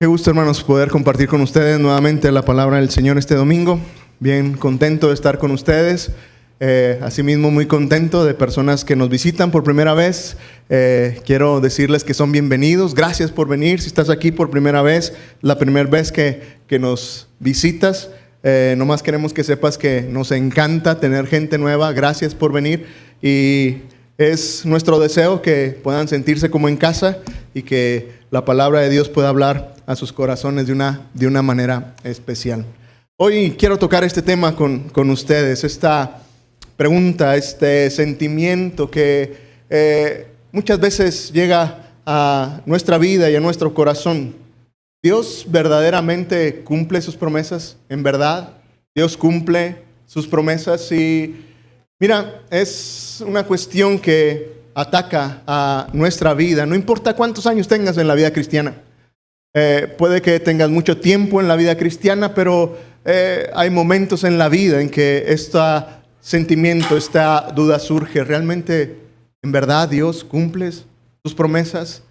Qué gusto, hermanos, poder compartir con ustedes nuevamente la palabra del Señor este domingo. Bien contento de estar con ustedes. Asimismo, muy contento de personas que nos visitan por primera vez. Quiero decirles que son bienvenidos. Gracias por venir. Si estás aquí por primera vez, la primera vez que nos visitas, nomás queremos que sepas que nos encanta tener gente nueva. Gracias por venir. Y es nuestro deseo que puedan sentirse como en casa y que la palabra de Dios pueda hablar a sus corazones de una manera especial. Hoy quiero tocar este tema con ustedes, esta pregunta, este sentimiento que muchas veces llega a nuestra vida y a nuestro corazón. ¿Dios verdaderamente cumple sus promesas? ¿En verdad Dios cumple sus promesas? Y mira, es una cuestión que ataca a nuestra vida. No importa cuántos años tengas en la vida cristiana. Puede que tengas mucho tiempo en la vida cristiana, pero hay momentos en la vida en que este sentimiento, esta duda surge. ¿Realmente, en verdad, Dios cumple sus promesas?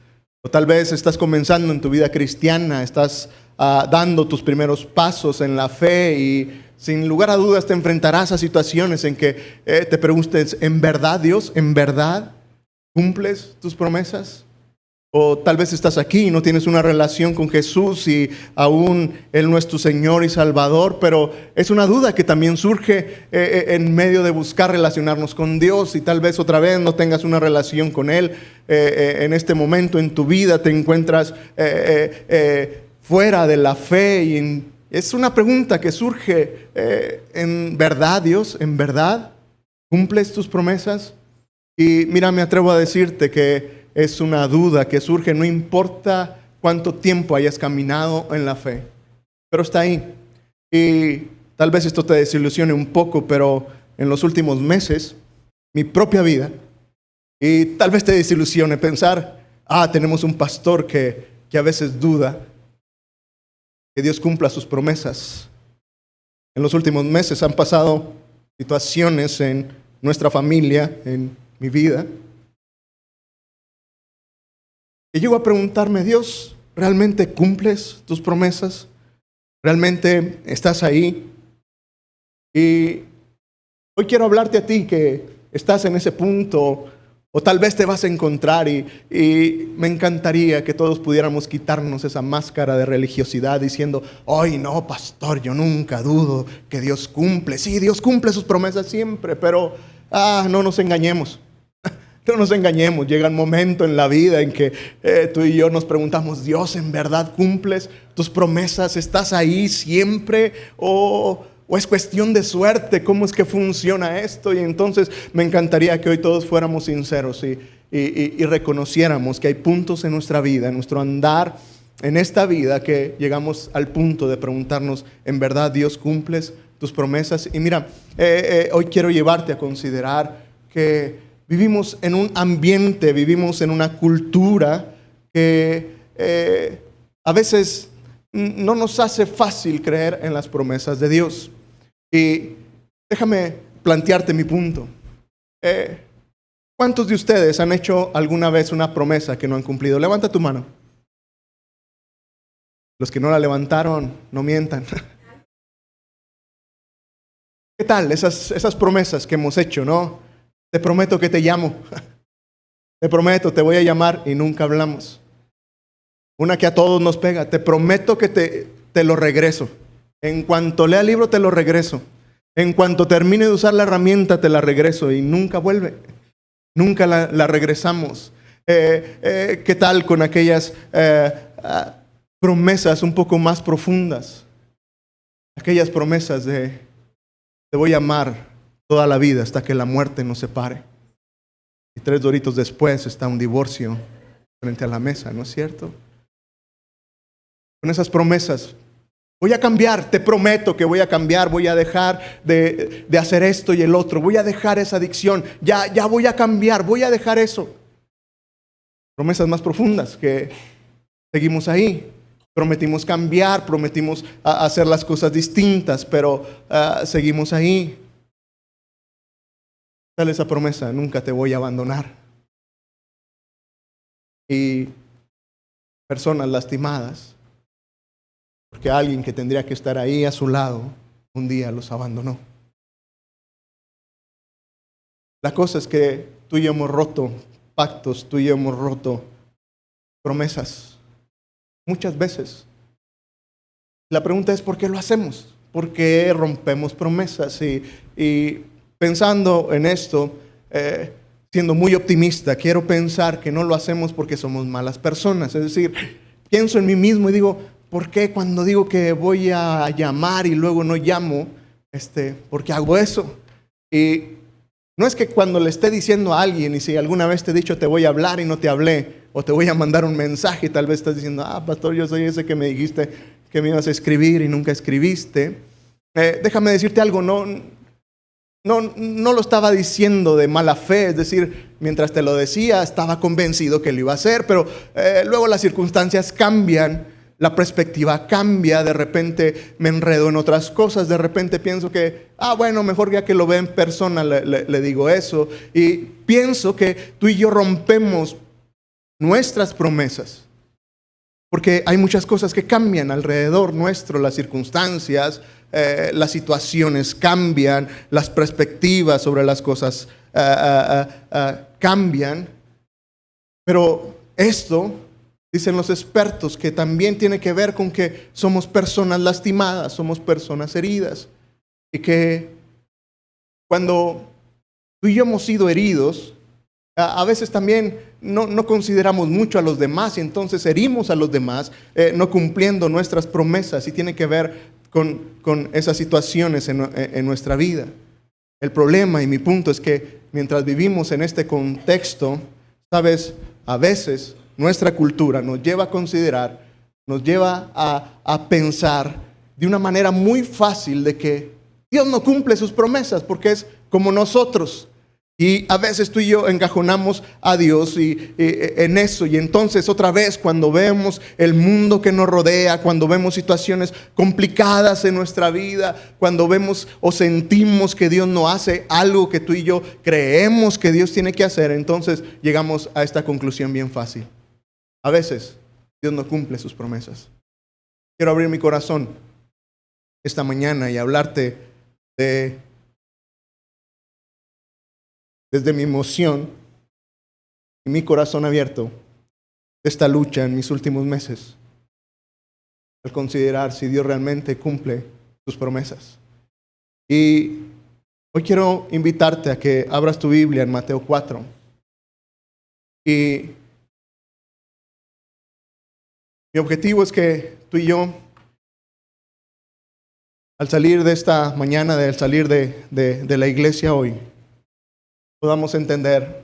O tal vez estás comenzando en tu vida cristiana, estás dando tus primeros pasos en la fe y sin lugar a dudas te enfrentarás a situaciones en que te preguntes, ¿en verdad, Dios, en verdad cumples tus promesas? O tal vez estás aquí y no tienes una relación con Jesús y aún Él no es tu Señor y Salvador, pero es una duda que también surge en medio de buscar relacionarnos con Dios y tal vez otra vez no tengas una relación con Él. En este momento en tu vida te encuentras fuera de la fe y es una pregunta que surge, ¿en verdad, Dios, en verdad cumples tus promesas? Y mira, me atrevo a decirte que es una duda que surge, no importa cuánto tiempo hayas caminado en la fe, pero está ahí. Y tal vez esto te desilusione un poco, pero en los últimos meses, mi propia vida, y tal vez te desilusione pensar, tenemos un pastor que a veces duda que Dios cumpla sus promesas. En los últimos meses han pasado situaciones en nuestra familia, en mi vida, y llego a preguntarme, Dios, ¿realmente cumples tus promesas? ¿Realmente estás ahí? Y hoy quiero hablarte a ti que estás en ese punto, o tal vez te vas a encontrar y me encantaría que todos pudiéramos quitarnos esa máscara de religiosidad diciendo, ay no, pastor, yo nunca dudo que Dios cumple. Sí, Dios cumple sus promesas siempre, pero no nos engañemos. No nos engañemos, llega un momento en la vida en que tú y yo nos preguntamos, Dios, ¿en verdad cumples tus promesas? ¿Estás ahí siempre? ¿O es cuestión de suerte? ¿Cómo es que funciona esto? Y entonces me encantaría que hoy todos fuéramos sinceros y reconociéramos que hay puntos en nuestra vida, en nuestro andar, en esta vida, que llegamos al punto de preguntarnos, ¿en verdad Dios cumples tus promesas? Y mira, hoy quiero llevarte a considerar que vivimos en un ambiente, vivimos en una cultura que a veces no nos hace fácil creer en las promesas de Dios. Y déjame plantearte mi punto. ¿Cuántos de ustedes han hecho alguna vez una promesa que no han cumplido? Levanta tu mano. Los que no la levantaron, no mientan. ¿Qué tal esas promesas que hemos hecho, no? Te prometo que te llamo. Te prometo, te voy a llamar y nunca hablamos. Una que a todos nos pega. Te prometo que te lo regreso. En cuanto lea el libro, te lo regreso. En cuanto termine de usar la herramienta, te la regreso y nunca vuelve. Nunca la regresamos. ¿Qué tal con aquellas promesas un poco más profundas? Aquellas promesas de te voy a amar toda la vida hasta que la muerte nos separe. Y 3 doritos después está un divorcio frente a la mesa, ¿no es cierto? Con esas promesas, voy a cambiar, te prometo que voy a cambiar, voy a dejar de hacer esto y el otro, voy a dejar esa adicción, ya voy a cambiar, voy a dejar eso. Promesas más profundas que seguimos ahí. Prometimos cambiar, prometimos hacer las cosas distintas, pero seguimos ahí. Dale esa promesa, nunca te voy a abandonar. Y personas lastimadas, porque alguien que tendría que estar ahí a su lado un día los abandonó. La cosa es que tú y yo hemos roto pactos, tú y yo hemos roto promesas muchas veces. La pregunta es, ¿por qué lo hacemos? ¿Por qué rompemos promesas? Y pensando en esto, siendo muy optimista, quiero pensar que no lo hacemos porque somos malas personas. Es decir, pienso en mí mismo y digo, ¿por qué cuando digo que voy a llamar y luego no llamo? ¿Por qué hago eso? Y no es que cuando le esté diciendo a alguien, y si alguna vez te he dicho te voy a hablar y no te hablé, o te voy a mandar un mensaje y tal vez estás diciendo, pastor, yo soy ese que me dijiste que me ibas a escribir y nunca escribiste. Déjame decirte algo, no lo estaba diciendo de mala fe, es decir, mientras te lo decía estaba convencido que lo iba a hacer, pero luego las circunstancias cambian, la perspectiva cambia, de repente me enredo en otras cosas, de repente pienso que, bueno, mejor ya que lo ve en persona le digo eso, y pienso que tú y yo rompemos nuestras promesas, porque hay muchas cosas que cambian alrededor nuestro, las circunstancias, las situaciones cambian, las perspectivas sobre las cosas cambian, pero esto, dicen los expertos, que también tiene que ver con que somos personas lastimadas, somos personas heridas, y que cuando tú y yo hemos sido heridos, a veces también no consideramos mucho a los demás y entonces herimos a los demás no cumpliendo nuestras promesas, y tiene que ver con esas situaciones en nuestra vida. El problema y mi punto es que mientras vivimos en este contexto, sabes, a veces nuestra cultura nos lleva a considerar, nos lleva a pensar de una manera muy fácil de que Dios no cumple sus promesas porque es como nosotros. Y a veces tú y yo encajonamos a Dios en eso. Y entonces otra vez cuando vemos el mundo que nos rodea, cuando vemos situaciones complicadas en nuestra vida, cuando vemos o sentimos que Dios no hace algo que tú y yo creemos que Dios tiene que hacer, entonces llegamos a esta conclusión bien fácil. A veces Dios no cumple sus promesas. Quiero abrir mi corazón esta mañana y hablarte desde mi emoción y mi corazón abierto de esta lucha en mis últimos meses, al considerar si Dios realmente cumple sus promesas. Y hoy quiero invitarte a que abras tu Biblia en Mateo 4. Y mi objetivo es que tú y yo, al salir de esta mañana, al salir de la iglesia hoy, podamos entender,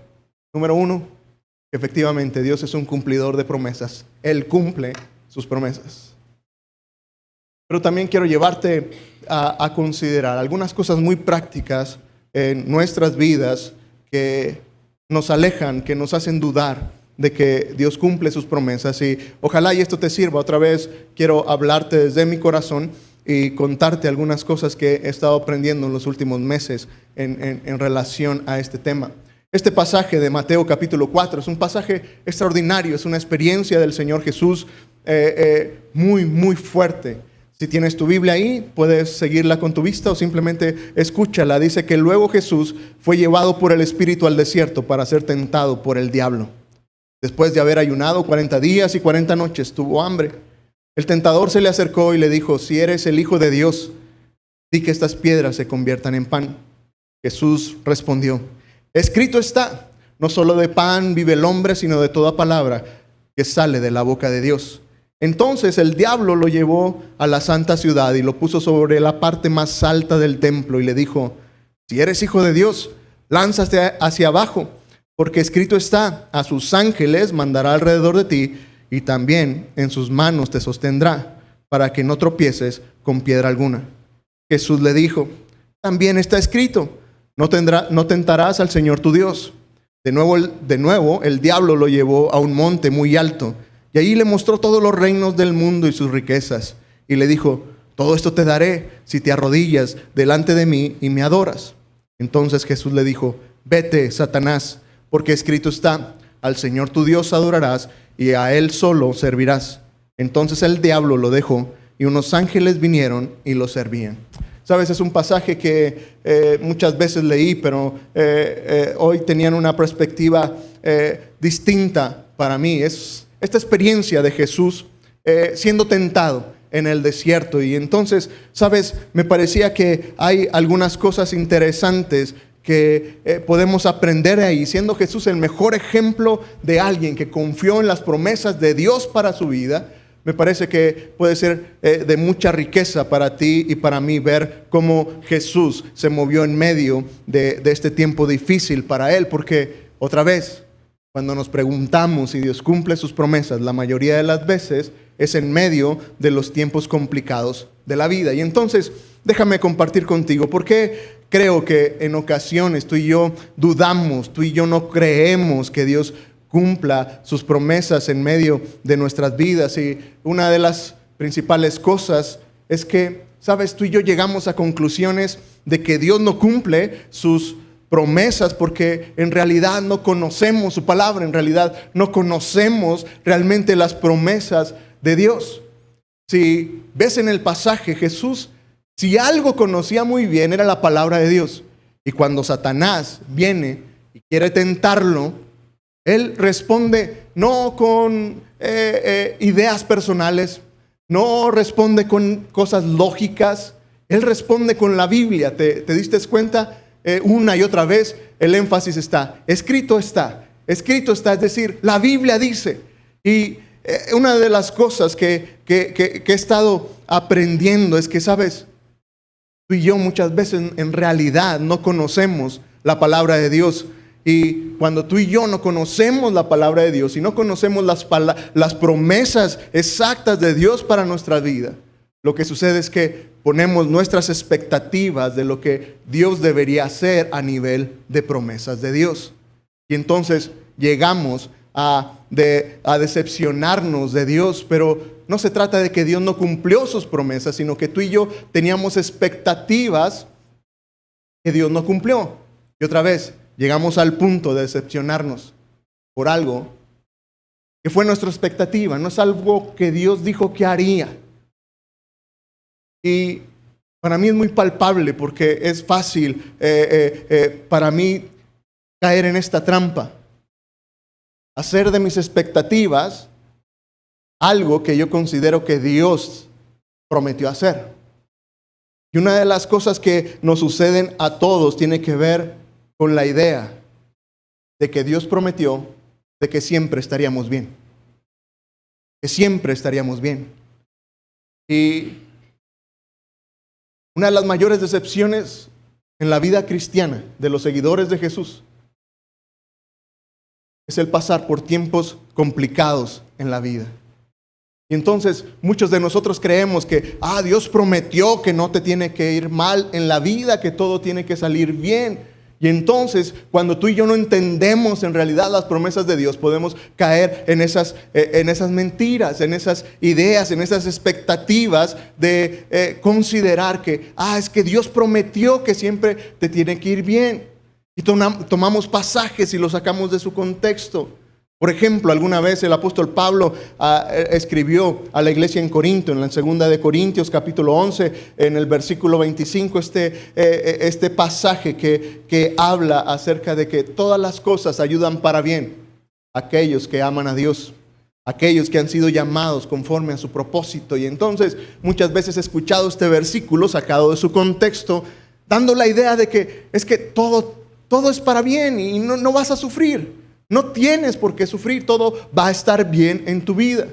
número uno, que efectivamente Dios es un cumplidor de promesas. Él cumple sus promesas. Pero también quiero llevarte a considerar algunas cosas muy prácticas en nuestras vidas que nos alejan, que nos hacen dudar de que Dios cumple sus promesas. Y ojalá y esto te sirva. Otra vez quiero hablarte desde mi corazón y contarte algunas cosas que he estado aprendiendo en los últimos meses en relación a este tema. Este pasaje de Mateo capítulo 4 es un pasaje extraordinario, es una experiencia del Señor Jesús muy, muy fuerte. Si tienes tu Biblia ahí, puedes seguirla con tu vista o simplemente escúchala. Dice que luego Jesús fue llevado por el Espíritu al desierto para ser tentado por el diablo. Después de haber ayunado 40 días y 40 noches, tuvo hambre. El tentador se le acercó y le dijo, si eres el Hijo de Dios, di que estas piedras se conviertan en pan. Jesús respondió, escrito está, no solo de pan vive el hombre, sino de toda palabra que sale de la boca de Dios. Entonces el diablo lo llevó a la santa ciudad y lo puso sobre la parte más alta del templo y le dijo, si eres Hijo de Dios, lánzate hacia abajo, porque escrito está, a sus ángeles mandará alrededor de ti y también en sus manos te sostendrá, para que no tropieces con piedra alguna. Jesús le dijo, también está escrito, no tentarás al Señor tu Dios. De nuevo el diablo lo llevó a un monte muy alto, y allí le mostró todos los reinos del mundo y sus riquezas. Y le dijo, todo esto te daré si te arrodillas delante de mí y me adoras. Entonces Jesús le dijo, vete, Satanás, porque escrito está, al Señor tu Dios adorarás y a Él solo servirás. Entonces el diablo lo dejó y unos ángeles vinieron y lo servían. Sabes, es un pasaje que muchas veces leí, pero hoy tenían una perspectiva distinta para mí. Es esta experiencia de Jesús siendo tentado en el desierto. Y entonces, sabes, me parecía que hay algunas cosas interesantes que podemos aprender ahí, siendo Jesús el mejor ejemplo de alguien que confió en las promesas de Dios para su vida. Me parece que puede ser de mucha riqueza para ti y para mí ver cómo Jesús se movió en medio de este tiempo difícil para él, porque otra vez, cuando nos preguntamos si Dios cumple sus promesas, la mayoría de las veces es en medio de los tiempos complicados de la vida. Y entonces, déjame compartir contigo por qué creo que en ocasiones tú y yo dudamos, tú y yo no creemos que Dios cumpla sus promesas en medio de nuestras vidas. Y una de las principales cosas es que, sabes, tú y yo llegamos a conclusiones de que Dios no cumple sus promesas porque en realidad no conocemos su palabra, en realidad no conocemos realmente las promesas de Dios. Si ves en el pasaje, Jesús, si algo conocía muy bien, era la palabra de Dios. Y cuando Satanás viene y quiere tentarlo, él responde no con ideas personales, no responde con cosas lógicas, él responde con la Biblia. ¿Te diste cuenta? Una y otra vez el énfasis está, escrito está, es decir, la Biblia dice. Y una de las cosas que he estado aprendiendo es que, sabes, tú y yo muchas veces en realidad no conocemos la palabra de Dios. Y cuando tú y yo no conocemos la palabra de Dios y no conocemos las promesas exactas de Dios para nuestra vida, lo que sucede es que ponemos nuestras expectativas de lo que Dios debería hacer a nivel de promesas de Dios. Y entonces llegamos a decepcionarnos de Dios, pero no se trata de que Dios no cumplió sus promesas, sino que tú y yo teníamos expectativas que Dios no cumplió. Y otra vez, llegamos al punto de decepcionarnos por algo que fue nuestra expectativa, no es algo que Dios dijo que haría. Y para mí es muy palpable porque es fácil para mí caer en esta trampa. Hacer de mis expectativas algo que yo considero que Dios prometió hacer. Y una de las cosas que nos suceden a todos tiene que ver con la idea de que Dios prometió de que siempre estaríamos bien. Que siempre estaríamos bien. Y una de las mayores decepciones en la vida cristiana de los seguidores de Jesús es el pasar por tiempos complicados en la vida. Y entonces muchos de nosotros creemos que Dios prometió que no te tiene que ir mal en la vida, que todo tiene que salir bien. Y entonces, cuando tú y yo no entendemos en realidad las promesas de Dios, podemos caer en esas mentiras, en esas ideas, en esas expectativas de considerar que, es que Dios prometió que siempre te tiene que ir bien. Y tomamos pasajes y los sacamos de su contexto. Por ejemplo, alguna vez el apóstol Pablo escribió a la iglesia en Corinto, en la segunda de Corintios capítulo 11, en el versículo 25, este pasaje que habla acerca de que todas las cosas ayudan para bien a aquellos que aman a Dios, aquellos que han sido llamados conforme a su propósito. Y entonces muchas veces he escuchado este versículo sacado de su contexto, dando la idea de que es que todo es para bien y no vas a sufrir. No tienes por qué sufrir, todo va a estar bien en tu vida.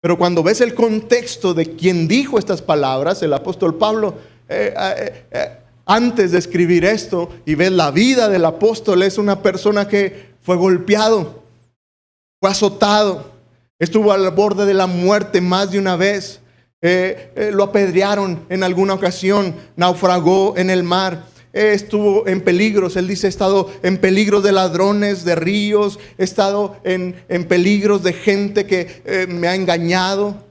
Pero cuando ves el contexto de quien dijo estas palabras, el apóstol Pablo, antes de escribir esto y ves la vida del apóstol, es una persona que fue golpeado, fue azotado, estuvo al borde de la muerte más de una vez, lo apedrearon en alguna ocasión, naufragó en el mar. Estuvo en peligros, él dice, he estado en peligros de ladrones, de ríos, he estado en peligros de gente que me ha engañado.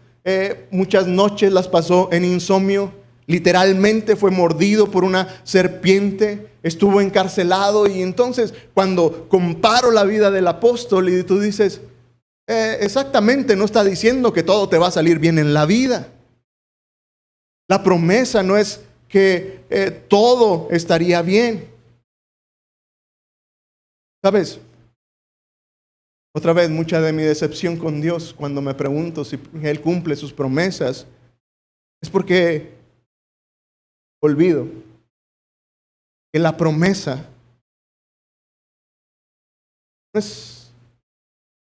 Muchas noches las pasó en insomnio, literalmente fue mordido por una serpiente, estuvo encarcelado. Y entonces cuando comparo la vida del apóstol y tú dices, exactamente, no está diciendo que todo te va a salir bien en la vida. La promesa no es que todo estaría bien. ¿Sabes? Otra vez, mucha de mi decepción con Dios cuando me pregunto si Él cumple sus promesas es porque olvido que la promesa no es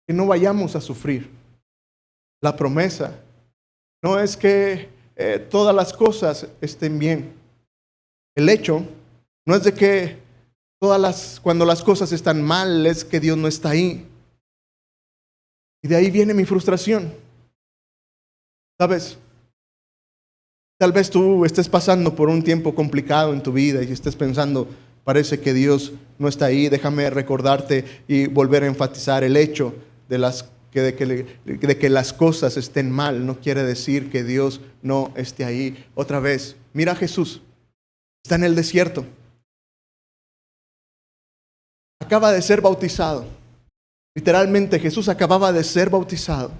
que no vayamos a sufrir. La promesa no es que todas las cosas estén bien. El hecho no es de que cuando las cosas están mal es que Dios no está ahí. Y de ahí viene mi frustración. ¿Sabes? Tal vez tú estés pasando por un tiempo complicado en tu vida y estés pensando, parece que Dios no está ahí. Déjame recordarte y volver a enfatizar el hecho de que las cosas estén mal. No quiere decir que Dios no esté ahí. Otra vez, mira a Jesús. Está en el desierto. Acaba de ser bautizado. Literalmente Jesús acababa de ser bautizado.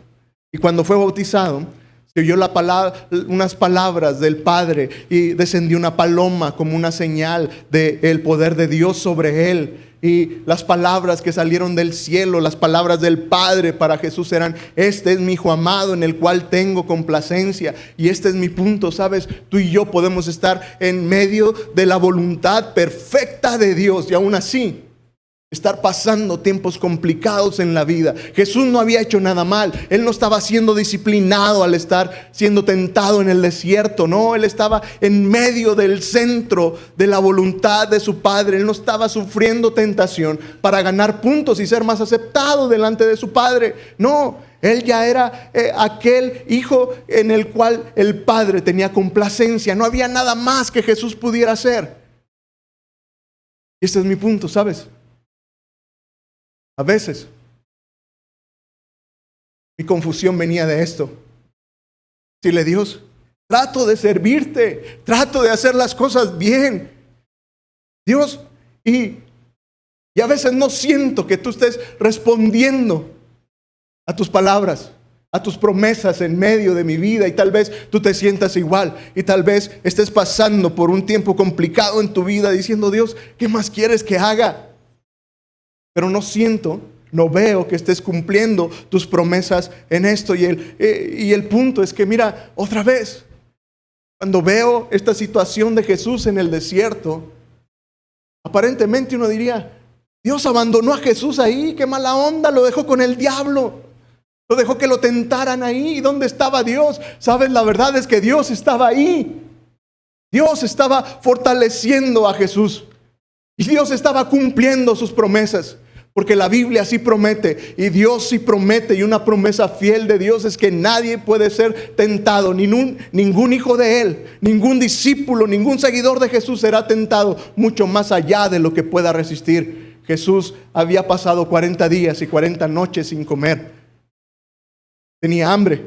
Y cuando fue bautizado, se oyó unas palabras del Padre y descendió una paloma como una señal del poder de Dios sobre él. Y las palabras que salieron del cielo, las palabras del Padre para Jesús eran: este es mi Hijo amado en el cual tengo complacencia. Y este es mi punto, ¿sabes? Tú y yo podemos estar en medio de la voluntad perfecta de Dios y aún así estar pasando tiempos complicados en la vida. Jesús no había hecho nada mal. Él no estaba siendo disciplinado al estar siendo tentado en el desierto. No, él estaba en medio del centro de la voluntad de su Padre. Él no estaba sufriendo tentación para ganar puntos y ser más aceptado delante de su Padre. No, él ya era aquel hijo en el cual el Padre tenía complacencia. No había nada más que Jesús pudiera hacer. Y este es mi punto, ¿sabes? A veces mi confusión venía de esto. Decirle: Dios, trato de servirte, trato de hacer las cosas bien. Dios, y a veces no siento que tú estés respondiendo a tus palabras, a tus promesas en medio de mi vida, y tal vez tú te sientas igual y tal vez estés pasando por un tiempo complicado en tu vida diciendo: Dios, ¿qué más quieres que haga? Pero no veo que estés cumpliendo tus promesas en esto. Y el punto es que, mira, otra vez, cuando veo esta situación de Jesús en el desierto, aparentemente uno diría: Dios abandonó a Jesús ahí, qué mala onda, lo dejó con el diablo, lo dejó que lo tentaran ahí. ¿Dónde estaba Dios? Sabes, la verdad es que Dios estaba ahí. Dios estaba fortaleciendo a Jesús y Dios estaba cumpliendo sus promesas. Porque la Biblia sí promete, y Dios sí promete, y una promesa fiel de Dios es que nadie puede ser tentado, ningún hijo de Él, ningún discípulo, ningún seguidor de Jesús será tentado mucho más allá de lo que pueda resistir. Jesús había pasado 40 días y 40 noches sin comer. Tenía hambre.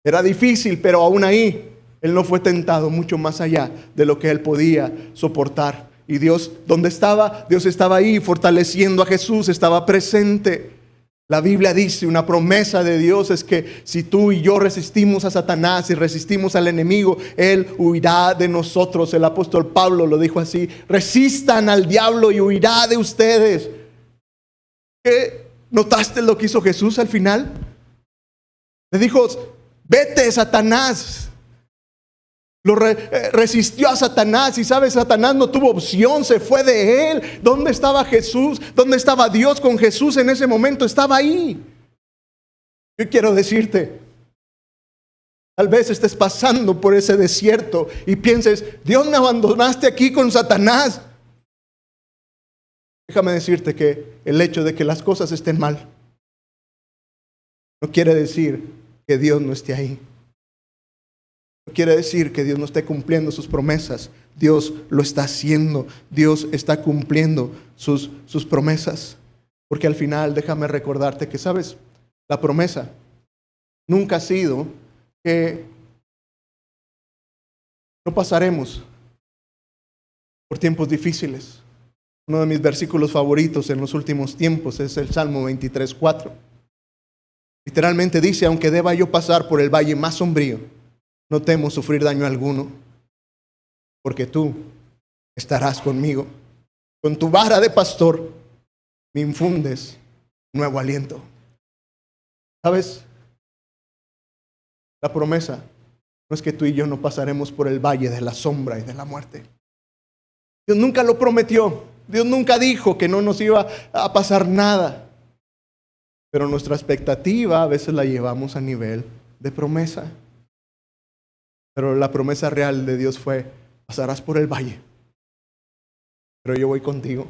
Era difícil, pero aún ahí Él no fue tentado mucho más allá de lo que Él podía soportar. Y Dios, ¿dónde estaba? Dios estaba ahí fortaleciendo a Jesús, estaba presente. La Biblia dice, una promesa de Dios es que si tú y yo resistimos a Satanás y resistimos al enemigo, Él huirá de nosotros. El apóstol Pablo lo dijo así: resistan al diablo y huirá de ustedes. ¿Qué? ¿Notaste lo que hizo Jesús al final? Le dijo: vete, Satanás. Resistió a Satanás, y sabes, Satanás no tuvo opción, se fue de él. ¿Dónde estaba Jesús? ¿Dónde estaba Dios con Jesús en ese momento? Estaba ahí. Yo quiero decirte, tal vez estés pasando por ese desierto y pienses: Dios, me abandonaste aquí con Satanás. Déjame decirte que el hecho de que las cosas estén mal no quiere decir que Dios no esté ahí. No quiere decir que Dios no esté cumpliendo sus promesas. Dios lo está haciendo. Dios está cumpliendo sus promesas. Porque al final, déjame recordarte que, ¿sabes? La promesa nunca ha sido que no pasaremos por tiempos difíciles. Uno de mis versículos favoritos en los últimos tiempos es el Salmo 23:4. Literalmente dice: aunque deba yo pasar por el valle más sombrío, no temo sufrir daño alguno, porque tú estarás conmigo. Con tu vara de pastor me infundes nuevo aliento. ¿Sabes? La promesa no es que tú y yo no pasaremos por el valle de la sombra y de la muerte. Dios nunca lo prometió. Dios nunca dijo que no nos iba a pasar nada. Pero nuestra expectativa a veces la llevamos a nivel de promesa. Pero la promesa real de Dios fue: pasarás por el valle, pero yo voy contigo.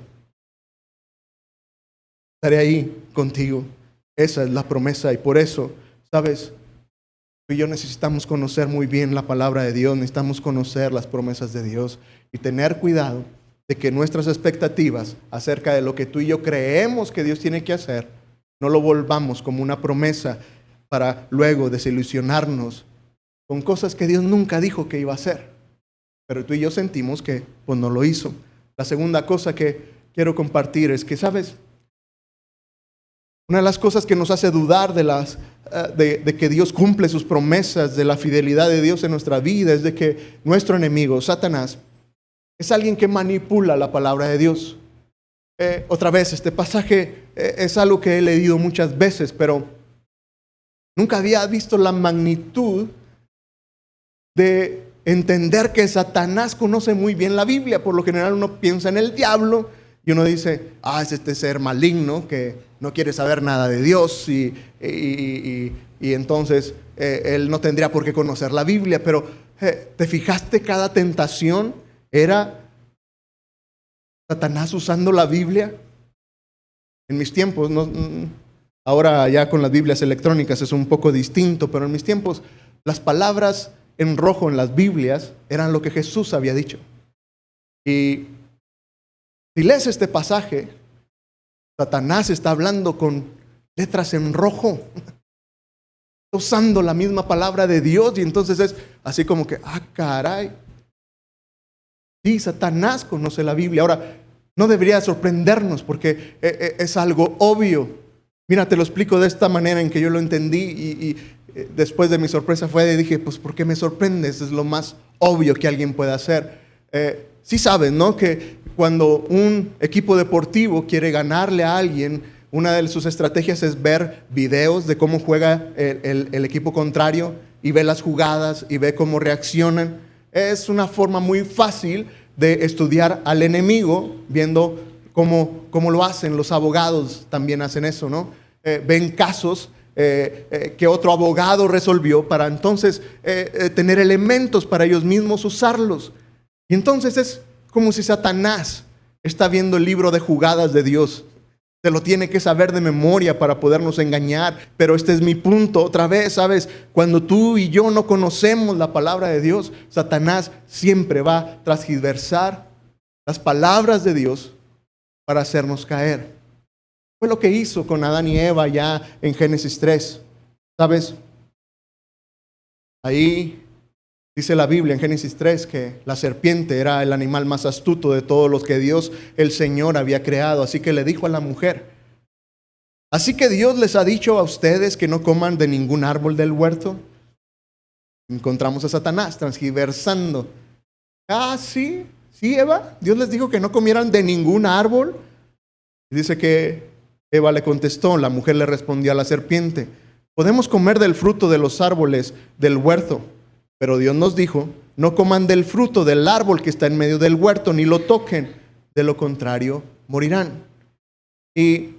Estaré ahí contigo. Esa es la promesa, y por eso, ¿sabes? Tú y yo necesitamos conocer muy bien la palabra de Dios, necesitamos conocer las promesas de Dios y tener cuidado de que nuestras expectativas acerca de lo que tú y yo creemos que Dios tiene que hacer, no lo volvamos como una promesa para luego desilusionarnos con cosas que Dios nunca dijo que iba a hacer. Pero tú y yo sentimos que pues no lo hizo. La segunda cosa que quiero compartir es que, ¿sabes? Una de las cosas que nos hace dudar de que Dios cumple sus promesas, de la fidelidad de Dios en nuestra vida, es de que nuestro enemigo, Satanás, es alguien que manipula la palabra de Dios. Otra vez, este pasaje es algo que he leído muchas veces, pero nunca había visto la magnitud de entender que Satanás conoce muy bien la Biblia. Por lo general uno piensa en el diablo y uno dice, es este ser maligno que no quiere saber nada de Dios y entonces él no tendría por qué conocer la Biblia. Pero ¿te fijaste? Cada tentación era Satanás usando la Biblia. En mis tiempos, ahora ya con las Biblias electrónicas es un poco distinto, pero en mis tiempos las palabras en rojo en las Biblias eran lo que Jesús había dicho. Y si lees este pasaje, Satanás está hablando con letras en rojo, usando la misma palabra de Dios, y entonces es así como que, caray. Sí, Satanás conoce la Biblia. Ahora, no debería sorprendernos porque es algo obvio. Mira, te lo explico de esta manera en que yo lo entendí y después de mi sorpresa fue y dije, pues ¿por qué me sorprendes? Es lo más obvio que alguien puede hacer. Sí sabes, ¿no? Que cuando un equipo deportivo quiere ganarle a alguien, una de sus estrategias es ver videos de cómo juega el equipo contrario y ve las jugadas y ve cómo reaccionan. Es una forma muy fácil de estudiar al enemigo, viendo cómo lo hacen. Los abogados también hacen eso, ¿no? Ven casos que otro abogado resolvió para entonces tener elementos para ellos mismos usarlos. Y entonces es como si Satanás está viendo el libro de jugadas de Dios. Se lo tiene que saber de memoria para podernos engañar. Pero este es mi punto. Otra vez, ¿sabes? Cuando tú y yo no conocemos la palabra de Dios, Satanás siempre va a transgiversar las palabras de Dios para hacernos caer. Fue lo que hizo con Adán y Eva ya en Génesis 3. ¿Sabes? Ahí dice la Biblia en Génesis 3 que la serpiente era el animal más astuto de todos los que Dios, el Señor, había creado. Así que le dijo a la mujer, así que Dios les ha dicho a ustedes que no coman de ningún árbol del huerto. Encontramos a Satanás transgiversando. Sí, Eva, Dios les dijo que no comieran de ningún árbol. Y dice que Eva le contestó, la mujer le respondió a la serpiente, podemos comer del fruto de los árboles del huerto. Pero Dios nos dijo, no coman del fruto del árbol que está en medio del huerto, ni lo toquen, de lo contrario morirán. Y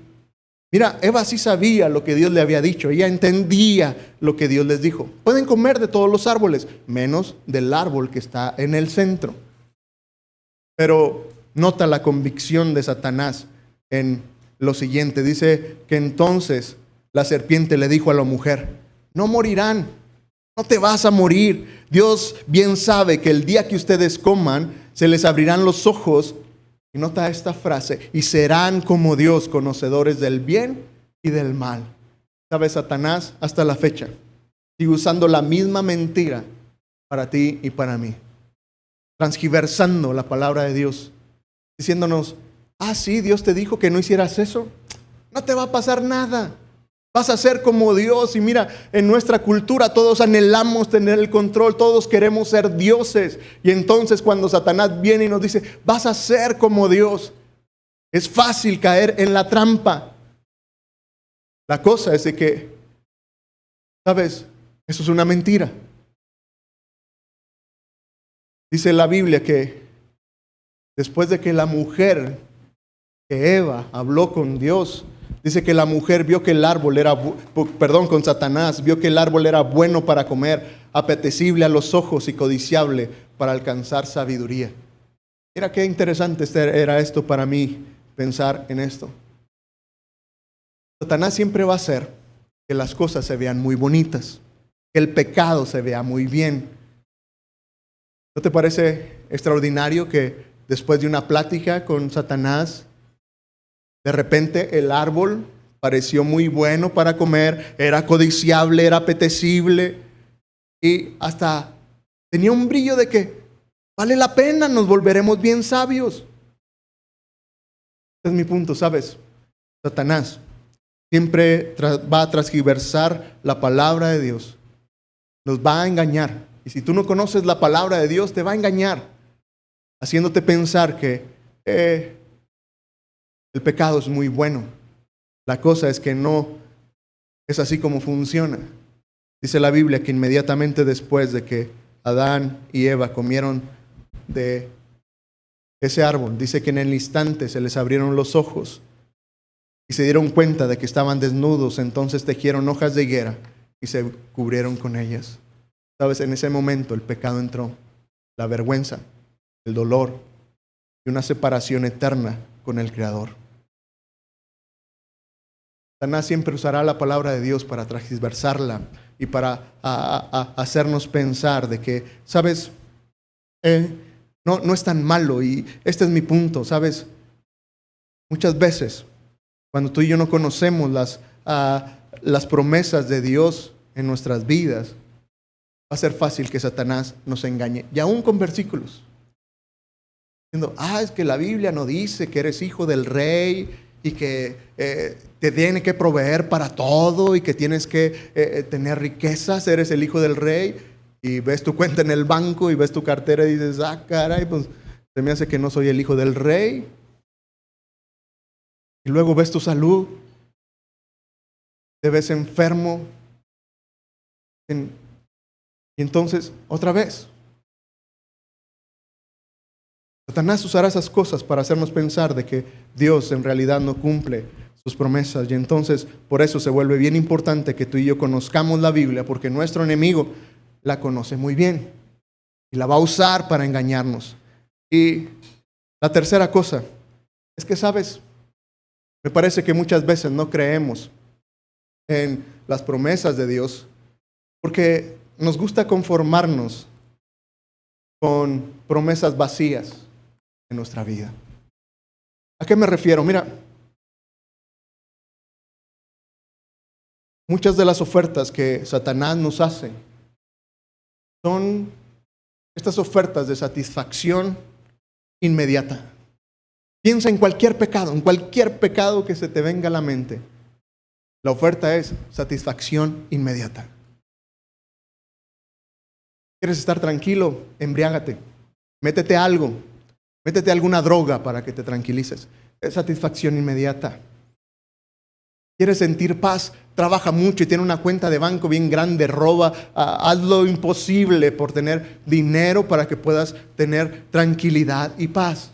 mira, Eva sí sabía lo que Dios le había dicho, ella entendía lo que Dios les dijo. Pueden comer de todos los árboles, menos del árbol que está en el centro. Pero nota la convicción de Satanás en lo siguiente, dice que entonces la serpiente le dijo a la mujer, no morirán. No te vas a morir. Dios bien sabe que el día que ustedes coman, se les abrirán los ojos. Y nota esta frase, y serán como Dios, conocedores del bien y del mal. ¿Sabes? Satanás hasta la fecha sigue usando la misma mentira para ti y para mí. Transgiversando la palabra de Dios. Diciéndonos, sí, Dios te dijo que no hicieras eso. No te va a pasar nada. Vas a ser como Dios. Y mira, en nuestra cultura todos anhelamos tener el control, todos queremos ser dioses. Y entonces cuando Satanás viene y nos dice, vas a ser como Dios, es fácil caer en la trampa. La cosa es de que, ¿sabes? Eso es una mentira. Dice la Biblia que después de que la mujer, que Eva, habló con Dios, dice que la mujer vio que el árbol era, con Satanás, vio que el árbol era bueno para comer, apetecible a los ojos y codiciable para alcanzar sabiduría. Mira qué interesante era esto para mí, pensar en esto. Satanás siempre va a hacer que las cosas se vean muy bonitas, que el pecado se vea muy bien. ¿No te parece extraordinario que después de una plática con Satanás, de repente el árbol pareció muy bueno para comer, era codiciable, era apetecible y hasta tenía un brillo de que vale la pena, nos volveremos bien sabios? Ese es mi punto, ¿sabes? Satanás siempre va a transgiversar la palabra de Dios. Nos va a engañar. Y si tú no conoces la palabra de Dios, te va a engañar, haciéndote pensar que el pecado es muy bueno. La cosa es que no es así como funciona. Dice la Biblia que inmediatamente después de que Adán y Eva comieron de ese árbol, dice que en el instante se les abrieron los ojos y se dieron cuenta de que estaban desnudos. Entonces tejieron hojas de higuera y se cubrieron con ellas. ¿Sabes? En ese momento el pecado entró, la vergüenza, el dolor y una separación eterna con el Creador. Satanás siempre usará la palabra de Dios para transversarla y para hacernos pensar de que, ¿sabes? No es tan malo. Y este es mi punto, ¿sabes? Muchas veces, cuando tú y yo no conocemos las promesas de Dios en nuestras vidas, va a ser fácil que Satanás nos engañe. Y aún con versículos. Diciendo, es que la Biblia no dice que eres hijo del rey y que te tiene que proveer para todo y que tienes que tener riquezas, eres el hijo del rey. Y ves tu cuenta en el banco y ves tu cartera y dices, caray, pues se me hace que no soy el hijo del rey. Y luego ves tu salud, te ves enfermo. Y entonces, otra vez, Satanás usará esas cosas para hacernos pensar de que Dios en realidad no cumple sus promesas. Y entonces, por eso se vuelve bien importante que tú y yo conozcamos la Biblia, porque nuestro enemigo la conoce muy bien y la va a usar para engañarnos. Y la tercera cosa es que, ¿sabes? Me parece que muchas veces no creemos en las promesas de Dios porque nos gusta conformarnos con promesas vacías en nuestra vida. ¿A qué me refiero? Mira, muchas de las ofertas que Satanás nos hace son estas ofertas de satisfacción inmediata. Piensa en cualquier pecado que se te venga a la mente. La oferta es satisfacción inmediata. ¿Quieres estar tranquilo? Embriágate. Métete algo. Métete alguna droga para que te tranquilices. Es satisfacción inmediata. ¿Quieres sentir paz? Trabaja mucho y tiene una cuenta de banco bien grande, roba, haz lo imposible por tener dinero para que puedas tener tranquilidad y paz.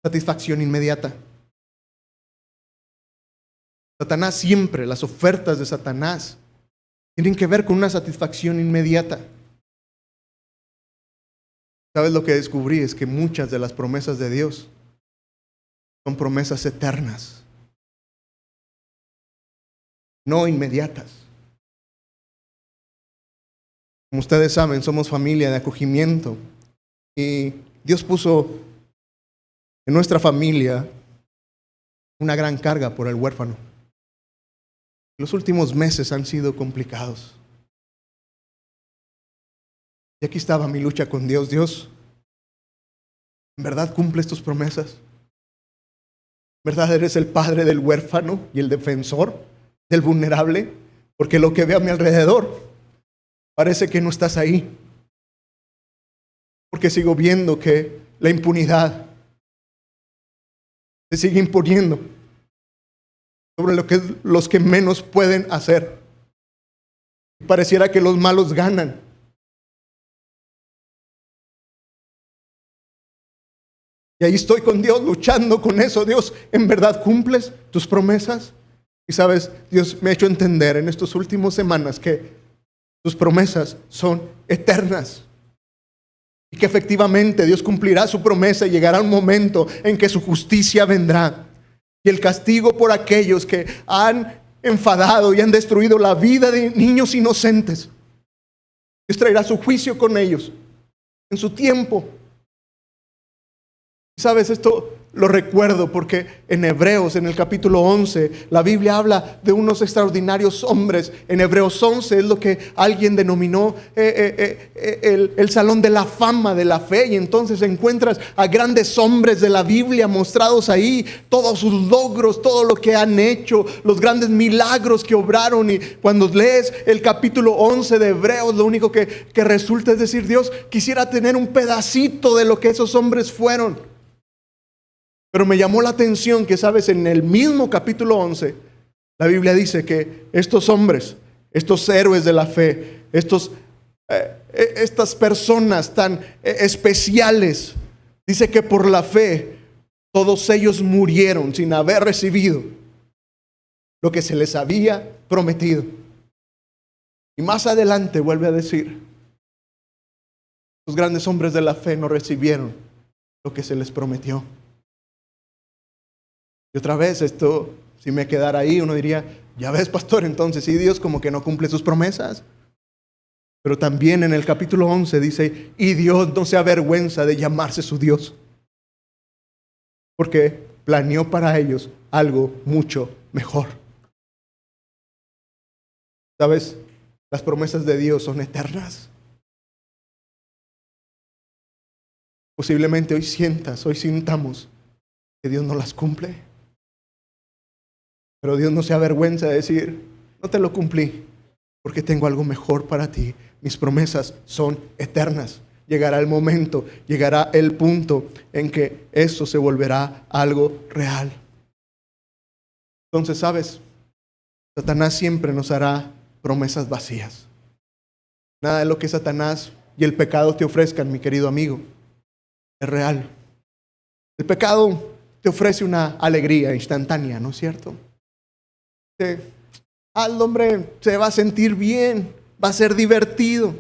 Satisfacción inmediata. Satanás siempre, las ofertas de Satanás tienen que ver con una satisfacción inmediata. ¿Sabes lo que descubrí? Es que muchas de las promesas de Dios son promesas eternas, no inmediatas. Como ustedes saben, somos familia de acogimiento y Dios puso en nuestra familia una gran carga por el huérfano. Los últimos meses han sido complicados. Y aquí estaba mi lucha con Dios. Dios, ¿en verdad cumples tus promesas? ¿En verdad eres el padre del huérfano y el defensor? del vulnerable, porque lo que veo a mi alrededor parece que no estás ahí. Porque sigo viendo que la impunidad se sigue imponiendo sobre los que menos pueden hacer. Pareciera que los malos ganan. Y ahí estoy con Dios luchando con eso. Dios, ¿en verdad cumples tus promesas? Y sabes, Dios me ha hecho entender en estas últimas semanas que tus promesas son eternas. Y que efectivamente Dios cumplirá su promesa y llegará un momento en que su justicia vendrá. Y el castigo por aquellos que han enfadado y han destruido la vida de niños inocentes. Dios traerá su juicio con ellos en su tiempo. ¿Sabes? Esto lo recuerdo porque en Hebreos, en el capítulo 11, la Biblia habla de unos extraordinarios hombres. En Hebreos 11 es lo que alguien denominó el salón de la fama de la fe. Y entonces encuentras a grandes hombres de la Biblia mostrados ahí, todos sus logros, todo lo que han hecho, los grandes milagros que obraron. Y cuando lees el capítulo 11 de Hebreos, lo único que resulta es decir, Dios, quisiera tener un pedacito de lo que esos hombres fueron. Pero me llamó la atención que, sabes, en el mismo capítulo 11, la Biblia dice que estos hombres, estos héroes de la fe, estas personas tan especiales, dice que por la fe todos ellos murieron sin haber recibido lo que se les había prometido. Y más adelante vuelve a decir, los grandes hombres de la fe no recibieron lo que se les prometió. Y otra vez esto, si me quedara ahí, uno diría, ya ves, pastor, entonces sí, Dios como que no cumple sus promesas. Pero también en el capítulo 11 dice, y Dios no se avergüenza de llamarse su Dios, porque planeó para ellos algo mucho mejor. ¿Sabes? Las promesas de Dios son eternas. Posiblemente hoy sintamos que Dios no las cumple. Pero Dios no se avergüenza de decir, no te lo cumplí, porque tengo algo mejor para ti. Mis promesas son eternas. Llegará el momento, llegará el punto en que eso se volverá algo real. Entonces, ¿sabes? Satanás siempre nos hará promesas vacías. Nada de lo que Satanás y el pecado te ofrezcan, mi querido amigo, es real. El pecado te ofrece una alegría instantánea, ¿no es cierto? Al hombre se va a sentir bien, va a ser divertido.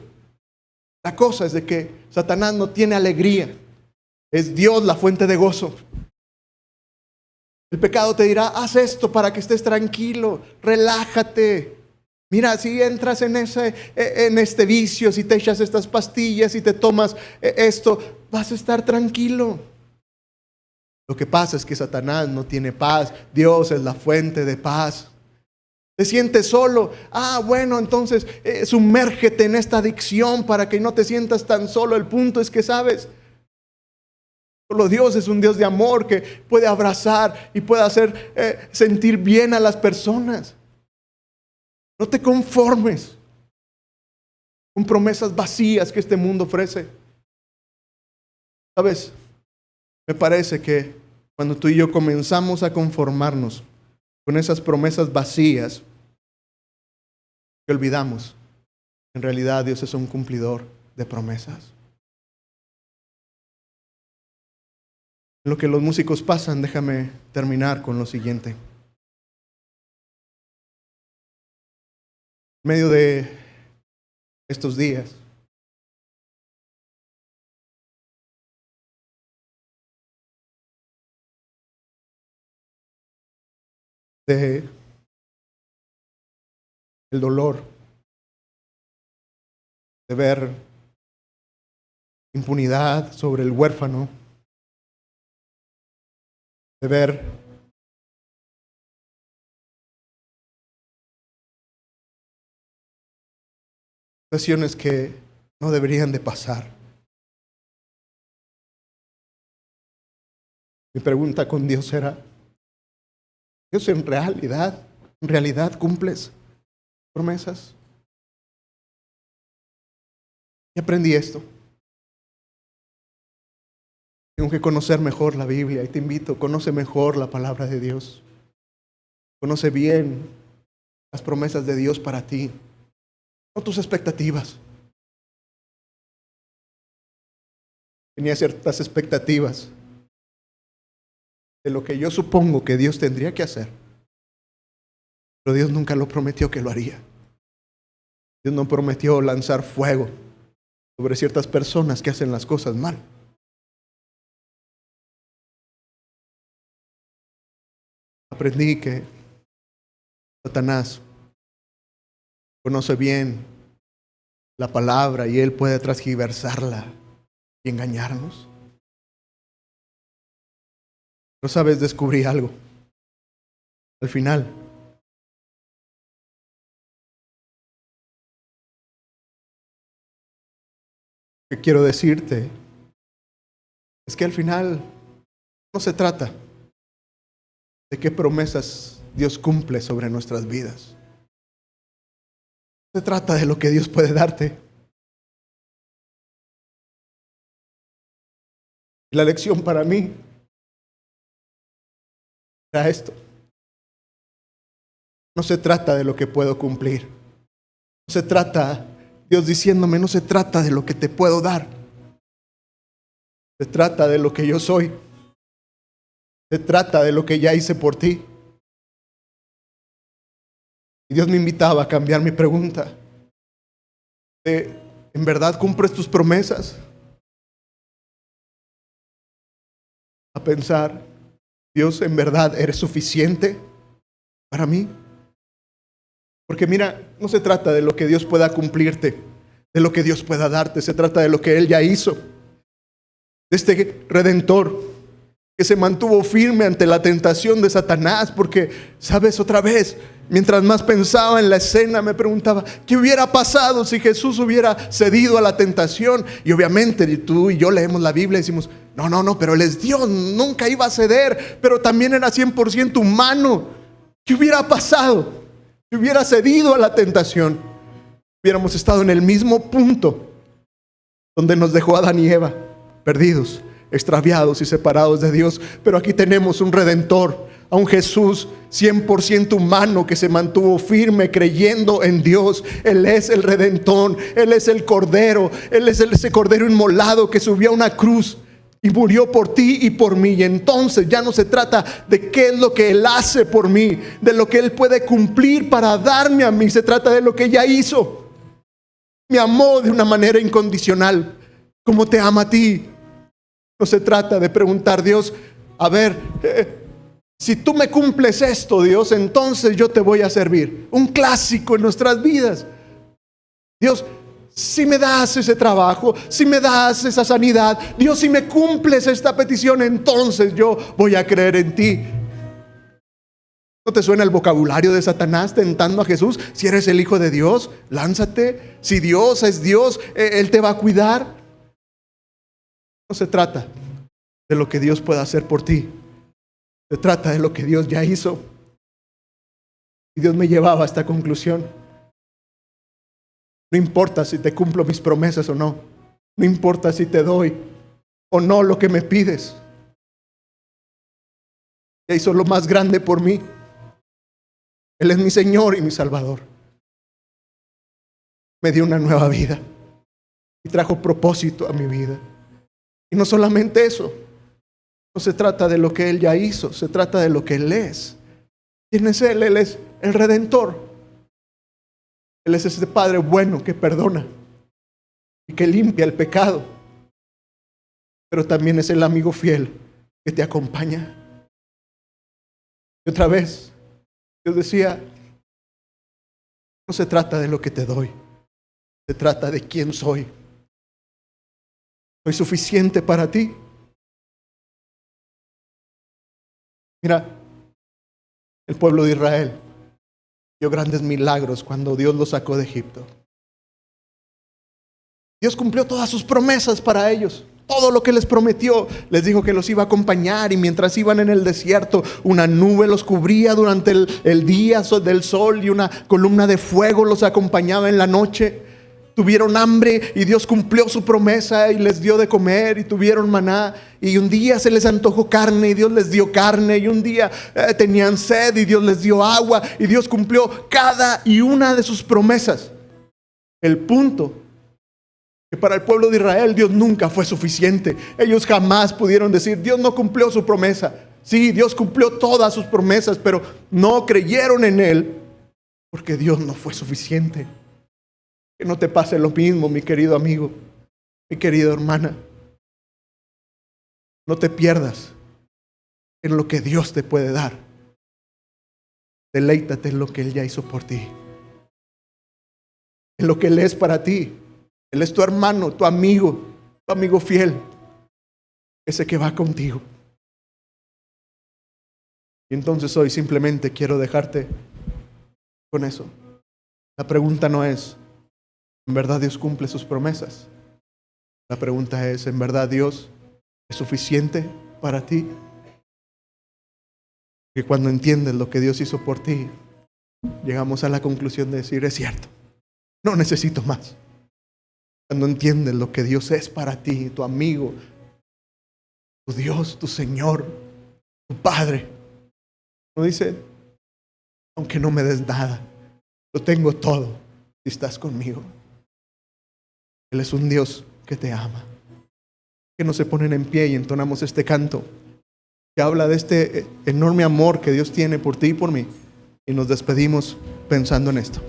La cosa es de que Satanás no tiene alegría. Es Dios la fuente de gozo. El pecado te dirá, haz esto para que estés tranquilo, relájate. Mira, si entras en este vicio, si te echas estas pastillas, si te tomas esto, vas a estar tranquilo. Lo que pasa es que Satanás no tiene paz. Dios es la fuente de paz. ¿Te sientes solo? Bueno, entonces sumérgete en esta adicción para que no te sientas tan solo. El punto es que, ¿sabes? Solo Dios es un Dios de amor que puede abrazar y puede hacer sentir bien a las personas. No te conformes con promesas vacías que este mundo ofrece. ¿Sabes? Me parece que cuando tú y yo comenzamos a conformarnos con esas promesas vacías, que olvidamos, en realidad Dios es un cumplidor de promesas. En lo que los músicos pasan, déjame terminar con lo siguiente. En medio de estos días, de el dolor, de ver impunidad sobre el huérfano, de ver situaciones que no deberían de pasar. Mi pregunta con Dios era, ¿Dios en realidad ¿En realidad cumples promesas? Y aprendí esto. Tengo que conocer mejor la Biblia y te invito, conoce mejor la palabra de Dios. Conoce bien las promesas de Dios para ti, no tus expectativas. Tenía ciertas expectativas de lo que yo supongo que Dios tendría que hacer, pero Dios nunca lo prometió que lo haría. Dios no prometió lanzar fuego sobre ciertas personas que hacen las cosas mal. Aprendí que Satanás conoce bien la palabra y él puede transgiversarla y engañarnos. Pero sabes, descubrí algo. Al final, lo que quiero decirte es que al final no se trata de qué promesas Dios cumple sobre nuestras vidas. Se trata de lo que Dios puede darte. Y la lección para mí era esto. No se trata de lo que puedo cumplir. No se trata, Dios diciéndome, no se trata de lo que te puedo dar. Se trata de lo que yo soy. Se trata de lo que ya hice por ti. Y Dios me invitaba a cambiar mi pregunta. ¿En verdad cumples tus promesas? A pensar, Dios, ¿en verdad eres suficiente para mí? Porque mira, no se trata de lo que Dios pueda cumplirte, de lo que Dios pueda darte. Se trata de lo que Él ya hizo. De este Redentor que se mantuvo firme ante la tentación de Satanás. Porque, sabes, otra vez, mientras más pensaba en la escena, me preguntaba, ¿qué hubiera pasado si Jesús hubiera cedido a la tentación? Y obviamente tú y yo leemos la Biblia y decimos, no, pero Él es Dios, nunca iba a ceder, pero también era 100% humano. ¿Qué hubiera pasado si hubiera cedido a la tentación? Hubiéramos estado en el mismo punto donde nos dejó Adán y Eva, perdidos, extraviados y separados de Dios. Pero aquí tenemos un Redentor, a un Jesús 100% humano que se mantuvo firme creyendo en Dios. Él es el Redentor, Él es el Cordero, Él es ese Cordero inmolado que subió a una cruz y murió por ti y por mí. Y entonces ya no se trata de qué es lo que Él hace por mí, de lo que Él puede cumplir para darme a mí. Se trata de lo que ya hizo. Me amó de una manera incondicional, como te ama a ti. No se trata de preguntar, Dios, a ver, si tú me cumples esto, Dios, entonces yo te voy a servir. Un clásico en nuestras vidas. Dios, si me das ese trabajo, si me das esa sanidad, Dios, si me cumples esta petición, entonces yo voy a creer en ti. ¿No te suena el vocabulario de Satanás tentando a Jesús? Si eres el Hijo de Dios, lánzate. Si Dios es Dios, Él te va a cuidar. No se trata de lo que Dios pueda hacer por ti. Se trata de lo que Dios ya hizo. Y Dios me llevaba a esta conclusión. No importa si te cumplo mis promesas o no. No importa si te doy o no lo que me pides. Ya hizo lo más grande por mí. Él es mi Señor y mi Salvador. Me dio una nueva vida y trajo propósito a mi vida. Y no solamente eso. No se trata de lo que Él ya hizo, se trata de lo que Él es. ¿Quién es Él? Él es el Redentor. Él es ese Padre bueno que perdona y que limpia el pecado. Pero también es el amigo fiel que te acompaña. Y otra vez, Dios decía, no se trata de lo que te doy, se trata de quién soy. ¿Soy suficiente para ti? Mira, el pueblo de Israel dio grandes milagros cuando Dios los sacó de Egipto. Dios cumplió todas sus promesas para ellos, todo lo que les prometió. Les dijo que los iba a acompañar, y mientras iban en el desierto, una nube los cubría durante el día del sol, y una columna de fuego los acompañaba en la noche. Tuvieron hambre y Dios cumplió su promesa y les dio de comer, y tuvieron maná. Y un día se les antojó carne y Dios les dio carne. Y un día tenían sed y Dios les dio agua, y Dios cumplió cada y una de sus promesas. El punto que para el pueblo de Israel Dios nunca fue suficiente. Ellos jamás pudieron decir: Dios no cumplió su promesa. Sí, Dios cumplió todas sus promesas, pero no creyeron en Él porque Dios no fue suficiente. Que no te pase lo mismo, mi querido amigo, mi querida hermana. No te pierdas en lo que Dios te puede dar. Deleítate en lo que Él ya hizo por ti, en lo que Él es para ti. Él es tu hermano, tu amigo fiel, ese que va contigo. Y entonces hoy simplemente quiero dejarte con eso. La pregunta no es: ¿en verdad Dios cumple sus promesas? La pregunta es: ¿en verdad Dios es suficiente para ti? Que cuando entiendes lo que Dios hizo por ti, llegamos a la conclusión de decir: es cierto, no necesito más. Cuando entiendes lo que Dios es para ti, tu amigo, tu Dios, tu Señor, tu Padre, no dice: aunque no me des nada, lo tengo todo si estás conmigo. Él es un Dios que te ama. Que no se ponen en pie y entonamos este canto que habla de este enorme amor que Dios tiene por ti y por mí, y nos despedimos pensando en esto.